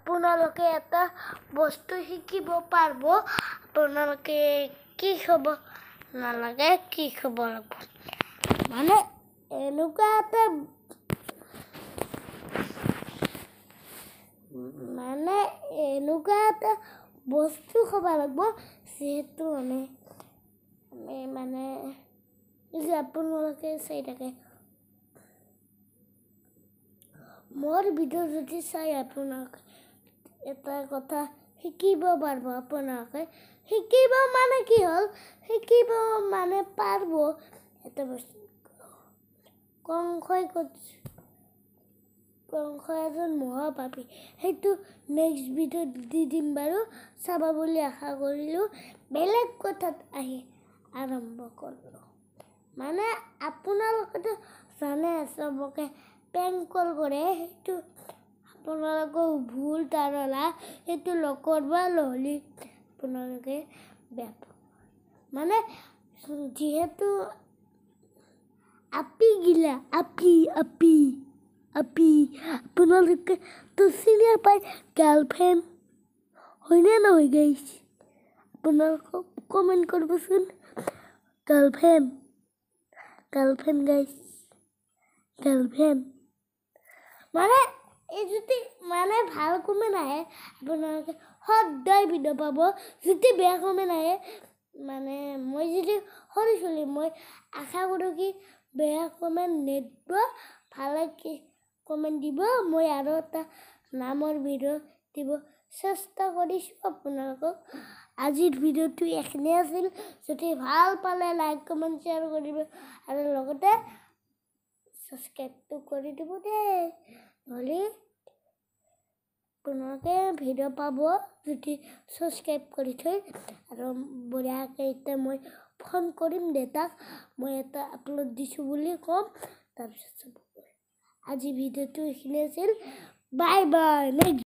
আপোনালোকে এটা বস্তু শিকিব পাৰিব আপোনালোকে কি খাব নালাগে কি খাব লাগিব মানে এনেকুৱা এটা বস্তু খাব লাগিব যিহেতু আমি মানে যে আপোনালোকে চাই থাকে মোৰ ভিডিঅ' যদি চাই আপোনালোকে এটা কথা শিকিব পাৰিব আপোনালোকে শিকিব মানে কি হ'ল শিকিব মানে পাৰিব এটা বস্তু কংস এজন মহাপাপী সেইটো নেক্সট ভিডিঅ'ত দি দিম বাৰু চাব বুলি আশা কৰিলোঁ বেলেগ কথাত আহি আৰম্ভ কৰিলোঁ মানে আপোনালোকেতো জানে চবকে পেং কল কৰে সেইটো আপোনালোকৰ ভুল ধাৰণা সেইটো নকৰিব নহ'লে আপোনালোকে বেয়া পাব মানে যিহেতু আপি আপোনালোকে তো চিনি পায় গাৰ্লফ্ৰেণ্ড হয়নে নহয় গাইছ আপোনালোকক কমেণ্ট কৰিবচোন গাৰ্লফ্ৰেণ্ড গাইছ গাৰ্লফ্ৰেণ্ড মানে এই যদি মানে ভাল কমেণ্ট আহে আপোনালোকে সদায় ভিডিঅ' পাব যদি বেয়া কমেণ্ট আহে মানে মই যদি সৰু ছোৱালী মই আশা কৰোঁ কি বেয়া কমেণ্ট নিদিব ভালে কি কমেণ্ট দিব মই আৰু এটা নামৰ ভিডিঅ' দিব চেষ্টা কৰিছোঁ আপোনালোকক আজিৰ ভিডিঅ'টো এইখিনিয়ে আছিল যদি ভাল পালে লাইক কমেণ্ট শ্বেয়াৰ কৰিব আৰু লগতে ছাবস্ক্ৰাইবটো কৰি দিব দেই নহ'লে আপোনালোকে ভিডিঅ' পাব যদি ছাবস্ক্ৰাইব কৰি থৈ আৰু বঢ়িয়াকৈ এতিয়া মই ফোন কৰিম দেউতাক মই এটা আপলোড দিছোঁ বুলি ক'ম তাৰপিছত আজি ভিডিঅ'টো এইখিনি আছিল বাই